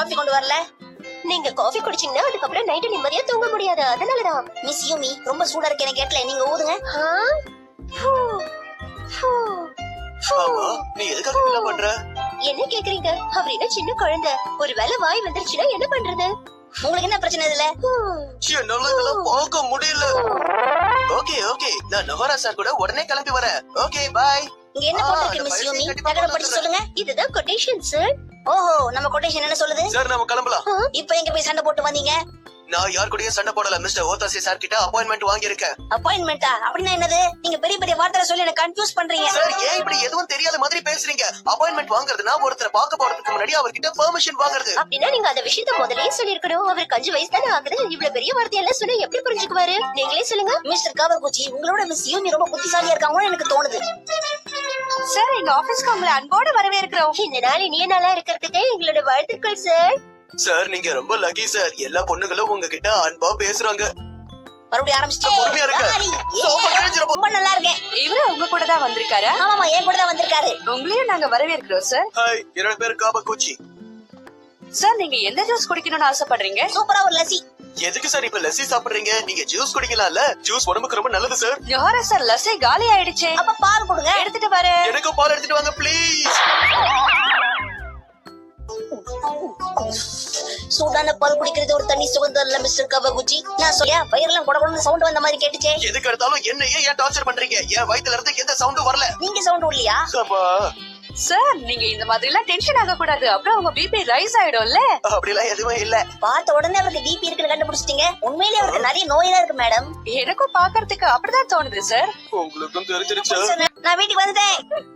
Coffee கொண்டு வரல? நீங்க காஃபி குடிச்சீங்கன்னா அதுக்கப்புறம் நைட்டு நிம்மதியா தூங்க முடியாது. அதனாலதான். மிஸ் யூமி, ரொம்ப சூடா இருக்கு எனக்கு கேட்கல. நீங்க ஊதுங்க. ஆமா, நீ எதுக்காக இப்படிலாம் பண்ற? என்ன கேக்குறீங்க? அவர் என்ன சின்ன குழந்தை. ஒருவேளை வாய் வந்துருச்சுன்னா என்ன பண்றது? உங்களுக்கு என்ன பிரச்சனை இதுல? என்னால இதெல்லாம் பார்க்க முடியல. ஓகே ஓகே, நான் நோரா சார் கூட உடனே கிளம்பி வரேன். Okay bye. இங்க என்ன போட்டிருக்கு மிஸ் யூமி? தகவலை படிச்சு சொல்லுங்க. இதுதான் கொட்டேஷன் சார். ஓஹோ, நம்ம கொட்டேஷன் என்ன சொல்லுது? சார் நம்ம கிளம்பலாம். இப்போ எங்க போய் சண்டை போட்டு வந்தீங்க? நான் யார் கூடயும் சண்டை போடல. மிஸ்டர் ஓதாசி சார் கிட்ட அப்பாயின்மெண்ட் வாங்கியிருக்கேன். அப்பாயின்மெண்டா? அப்படின்னா என்னது? நீங்க பெரிய பெரிய வார்த்தை சொல்லி என்ன கன்ஃபியூஸ் பண்றீங்க. சார் ஏன் இப்படி எதுவும் தெரியாத மாதிரி பேசுறீங்க? அப்பாயின்மெண்ட் வாங்குறதுனா ஒருத்தரை பார்க்க போறதுக்கு முன்னாடி அவர்கிட்ட பெர்மிஷன் வாங்குறது. அப்படின்னா நீங்க அந்த விஷயத்த முதல்லயே சொல்லிருக்கணும். அவருக்கு 5 வயசு தானே ஆகுது. இவ்வளவு பெரிய வார்த்தையெல்லாம் சொன்னா எப்படி புரிஞ்சுக்குவாரு? நீங்களே சொல்லுங்க. மிஸ்டர் காவர்குச்சி, உங்களோட மிஸ் யூமி ரொம்ப புத்திசாலியா இருக்காங்கன்னு எனக்கு தோணுது. சார், எங்க ஆபீஸ்க்கு உங்களை அன்போடு வரவேற்கிறோம். இந்த நாள் இனிய நாளா இருக்கிறதுக்கு எங்களோட வாழ்த்துக்கள் சார். சார் நீங்க ரொம்ப லக்கி சார். எல்லா பொண்ணுங்களும் உங்ககிட்ட அன்பா பேசுறாங்க. மறுபடியும் ஆரம்பிச்சிட்டே. பொறுமையா இருங்க. ரொம்ப நல்லா இருக்கேன். இவரு உங்க கூட தான் வந்திருக்காரா? ஆமாமா, என் கூட தான் வந்திருக்காரு. உங்களையும் நாங்க வரவேற்கிறோம் சார். ஹாய், என்னோட பேரு காபகுச்சி. சார், நீங்க எந்த ஜூஸ் குடிக்கணும்னு ஆசைப்படுறீங்க? சூப்பரா ஒரு லஸ்ஸி. எதுக்கு சார் இப்ப லஸ்ஸி சாப்பிடுறீங்க? நீங்க ஜூஸ் குடிக்கலாம்ல. ஜூஸ் உடம்புக்கு ரொம்ப நல்லது சார். ஜோஹரா சார், லஸ்ஸி காலி ஆயிடுச்சு. அப்ப பால் கொடுங்க. எடுத்துட்டு வர. எனக்கு பால் எடுத்துட்டு வாங்க ப்ளீஸ். சூடான பால் குடிக்கிறது ஒரு தனி சுகந்தம் இல்ல மிஸ்டர் காவர்குச்சி. நான் சொல்லியா, வயிறெல்லாம் குடகுடன்னு சவுண்ட் வந்த மாதிரி கேட்டுச்சே. எதுக்கு எடுத்தாலும் என்னையே ஏன் டார்ச்சர் பண்றீங்க? என் வயித்துல இருந்து எந்த சவுண்டும் வரல. நீங்க சவுண்ட் இல்லையா? அப்பா சார், நீங்க இந்த மாதிரி எல்லாம் டென்ஷன் ஆக கூடாது. அப்புறம் உங்க பிபி ரைஸ் ஆயிடும்ல. அப்படிலாம் எதுவும் இல்ல. பார்த்த உடனே அவருக்கு பிபி இருக்குன்னு கண்டுபிடிச்சிட்டீங்க. உண்மையிலேயே அவருக்கு நிறைய நோயெல்லாம் இருக்கு மேடம். எனக்கும் பாக்குறதுக்கு அப்படிதான் தோணுது சார். உங்களுக்கும் தெரிஞ்சிருச்சு. நான் வீட்டுக்கு வந்துட்டேன்.